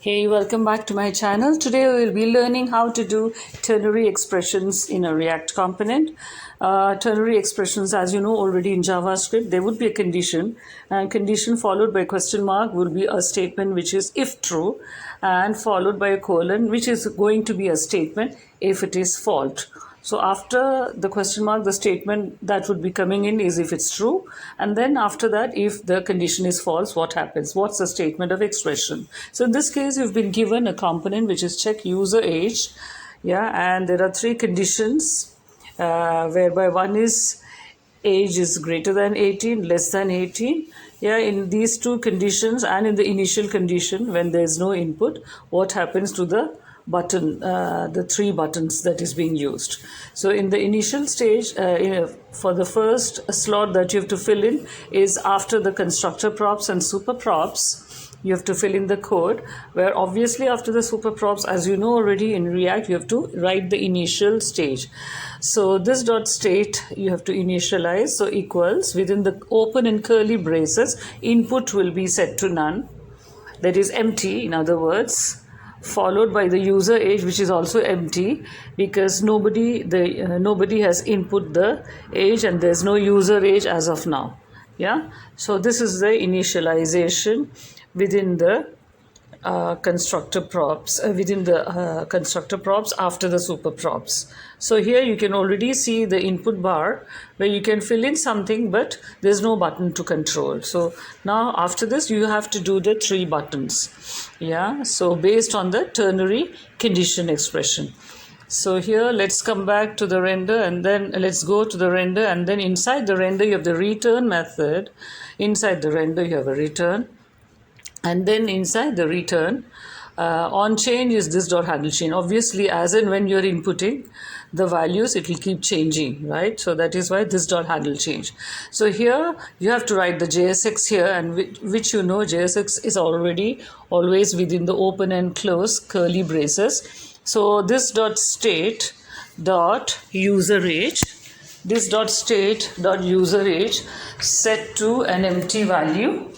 Hey, welcome back to my channel. Today we will be learning how to do ternary expressions in a React component. Ternary expressions, as you know already in JavaScript, there would be a condition, and condition followed by a question mark will be a statement which is if true, and followed by a colon which is going to be a statement if it is false. So after the question mark, the statement that would be coming in is if it's true. And then after that, if the condition is false, what happens? What's the statement of expression? So in this case, you've been given a component which is check user age. Yeah, and there are three conditions whereby one is age is greater than 18, less than 18. Yeah, in these two conditions and in the initial condition, when there is no input, what happens to the button, the three buttons that is being used. So in the initial stage, for the first slot that you have to fill in is after the constructor props and super props. You have to fill in the code, where obviously after the super props, as you know already in React, you have to write the initial stage. So this dot state you have to initialize, so equals within the open and curly braces, input will be set to none, that is empty in other words, followed by the user age, which is also empty because nobody has input the age and there's no user age as of now. Yeah, so this is the initialization within the constructor props after the super props. So here you can already see the input bar where you can fill in something, but there's no button to control. So now after this you have to do the three buttons. Yeah, so based on the ternary condition expression. So here let's come back to the render, and then let's go to the render, and then inside the render you have the return method. Inside the render you have a return, and then inside the return on change is this dot handle chain. Obviously, as and when you're inputting the values, it will keep changing, right? So that is why this dot handle change. So here you have to write the JSX here, and which you know JSX is already always within the open and close curly braces. So this dot state dot user age, this dot state dot user age set to an empty value.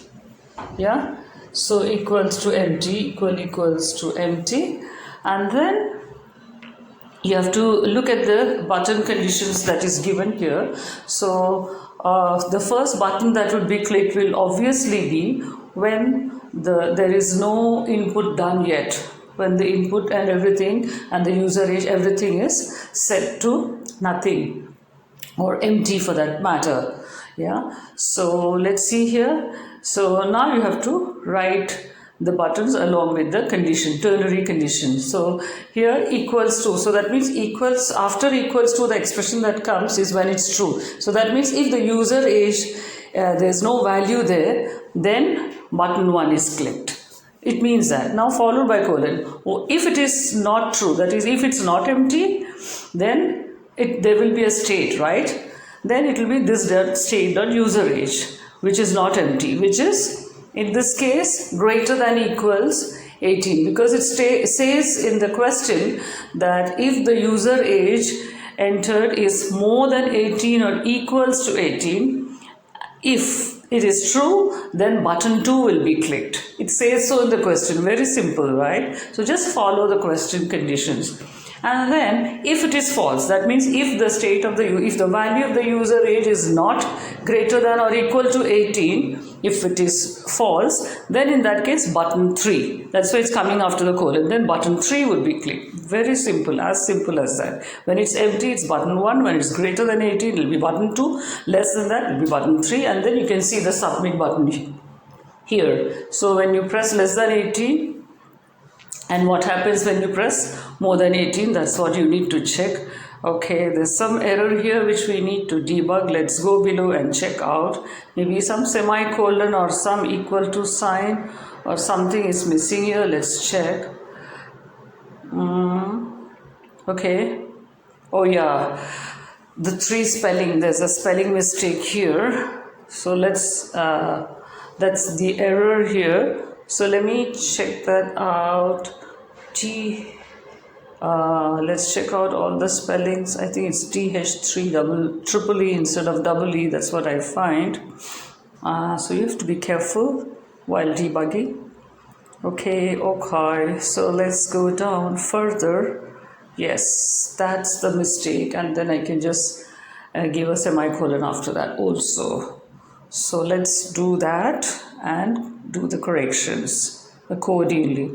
Yeah, so equals to empty, equals to empty, and then you have to look at the button conditions that is given here. So the first button that would be clicked will obviously be when there is no input done yet, when the input and everything and the user age, everything is set to nothing or empty for that matter. Yeah, so let's see here. So now you have to write the buttons along with the condition, ternary condition. So here equals to, so that means equals, after equals to, the expression that comes is when it's true. So that means if the user age, there's no value there, then button 1 is clicked. It means that. Now followed by colon. If it is not true, that is if it's not empty, then there will be a state, right? Then it will be this dot state dot user age, which is not empty, which is in this case greater than equals 18, because it says in the question that if the user age entered is more than 18 or equals to 18, if it is true, then button 2 will be clicked. It says so in the question. Very simple, right? So just follow the question conditions. And then if it is false, that means if the value of the user age is not greater than or equal to 18, if it is false, then in that case button 3, that's why it's coming after the colon, then button 3 would be clicked. Very simple as that. When it's empty, it's button 1. When it's greater than 18, it will be button 2. Less than that, it will be button 3. And then you can see the submit button here. So when you press less than 18, and what happens when you press more than 18, that's what you need to check. Okay, there's some error here which we need to debug. Let's go below and check out. Maybe some semicolon or some equal to sign or something is missing here. Let's check. Okay. Oh yeah, the 3 spelling, there's a spelling mistake here. So let's, that's the error here. So let me check that out. Let's check out all the spellings. I think it's TH3 triple E instead of double E. That's what I find. So you have to be careful while debugging. Okay, so let's go down further. Yes, that's the mistake, and then I can just give a semicolon after that also. So let's do that and do the corrections accordingly.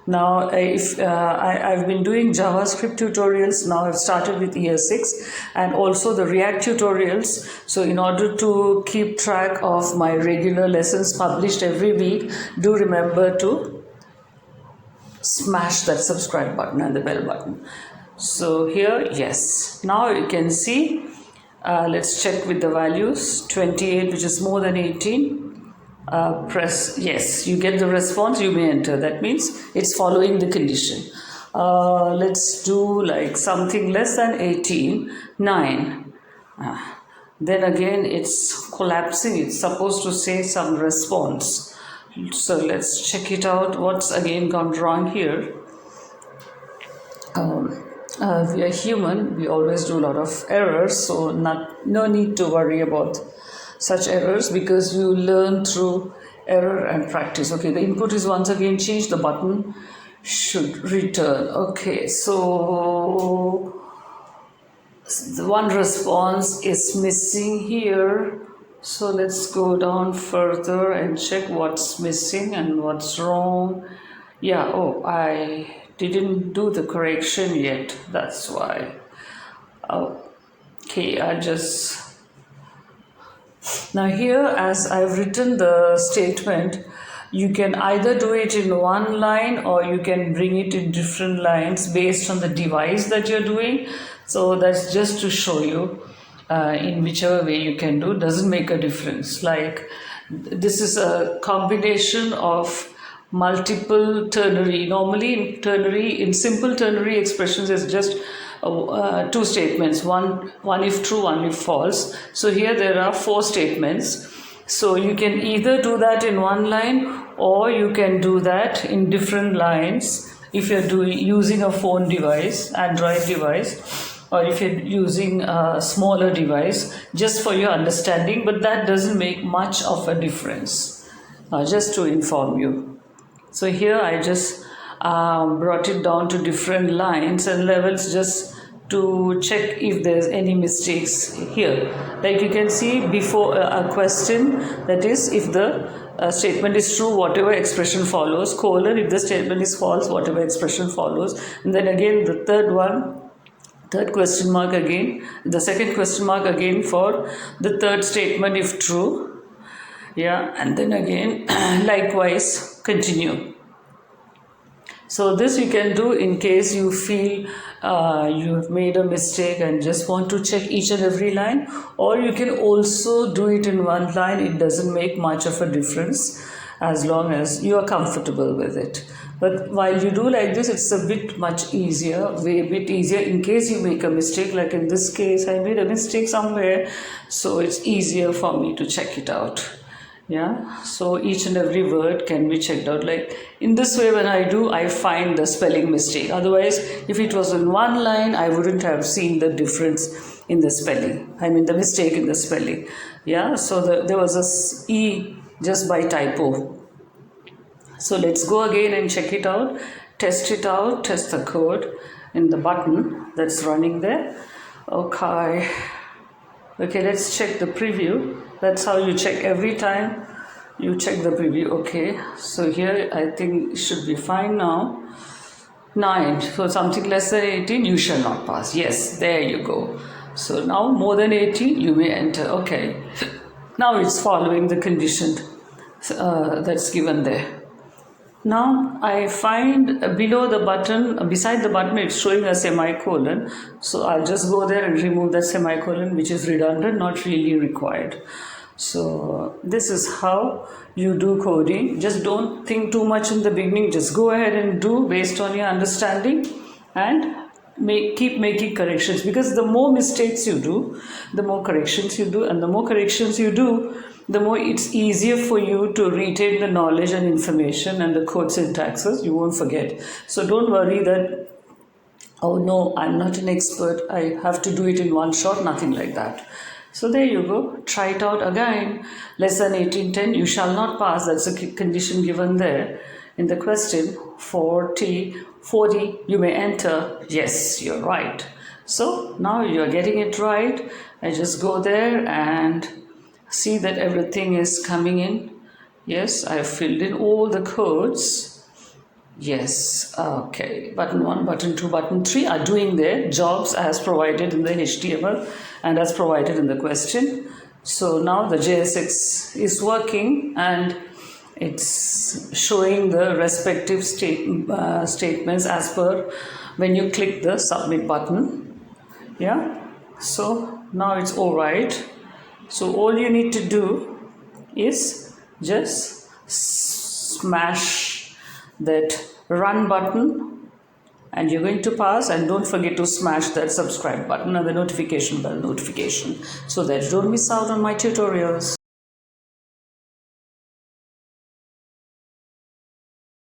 Now, if I've been doing JavaScript tutorials, now I've started with year 6 and also the React tutorials. So in order to keep track of my regular lessons published every week, do remember to smash that subscribe button and the bell button. So here, yes, now you can see, let's check with the values. 28, which is more than 18. Press yes, you get the response, you may enter. That means it's following the condition. Let's do like something less than 18, 9. Then again it's collapsing, it's supposed to say some response. So let's check it out. What's again gone wrong here? We are human, we always do a lot of errors, so no need to worry about such errors because you learn through error and practice. Okay, the input is once again changed, the button should return. Okay, so the one response is missing here. So let's go down further and check what's missing and what's wrong. Yeah, oh, I didn't do the correction yet, that's why. Okay, now here, as I've written the statement, you can either do it in one line or you can bring it in different lines based on the device that you're doing. So that's just to show you in whichever way you can do, doesn't make a difference. Like this is a combination of multiple ternary. Normally in simple ternary expressions is just two statements, one if true, one if false. So here there are 4 statements. So you can either do that in one line or you can do that in different lines if you're using a phone device, Android device, or if you're using a smaller device, just for your understanding, but that doesn't make much of a difference, just to inform you. So here I just brought it down to different lines and levels just to check if there's any mistakes here. Like you can see before a question, that is if the statement is true, whatever expression follows, colon, if the statement is false, whatever expression follows. And then again the third question mark again, the second question mark again for the third statement if true. Yeah, and then again likewise continue. So this you can do in case you feel you have made a mistake and just want to check each and every line, or you can also do it in one line. It doesn't make much of a difference as long as you are comfortable with it. But while you do like this, it's a bit much easier, way a bit easier in case you make a mistake. Like in this case, I made a mistake somewhere, so it's easier for me to check it out. Yeah, so each and every word can be checked out. Like in this way, when I do, I find the spelling mistake. Otherwise, if it was in one line, I wouldn't have seen the difference in the spelling. I mean, the mistake in the spelling. Yeah, so there was a E just by typo. So let's go again and check it out, test the code in the button that's running there. Okay, let's check the preview. That's how you check every time you check the preview. Okay, so here I think it should be fine now. 9, so something less than 18, you shall not pass. Yes, there you go. So now more than 18, you may enter. Okay, now it's following the condition that's given there. Now I find below the button, beside the button, it's showing a semicolon. So I'll just go there and remove that semicolon, which is redundant, not really required. So this is how you do coding. Just don't think too much in the beginning. Just go ahead and do based on your understanding and keep making corrections, because the more mistakes you do, the more corrections you do, and the more corrections you do, the more it's easier for you to retain the knowledge and information and the code syntaxes. You won't forget. So don't worry that, oh no, I'm not an expert, I have to do it in one shot. Nothing like that. So there you go. Try it out again. Less than 18, 10, you shall not pass. That's a condition given there. in the question 40, you may enter. Yes, you're right. So now you're getting it right. I just go there and see that everything is coming in. Yes, I have filled in all the codes. Yes, okay. Button 1, button 2, button 3 are doing their jobs as provided in the HTML and as provided in the question. So now the JSX is working and it's showing the respective statements as per when you click the submit button. Yeah, so now it's all right. So all you need to do is just smash that run button and you're going to pass, and don't forget to smash that subscribe button and the notification bell notification so that you don't miss out on my tutorials.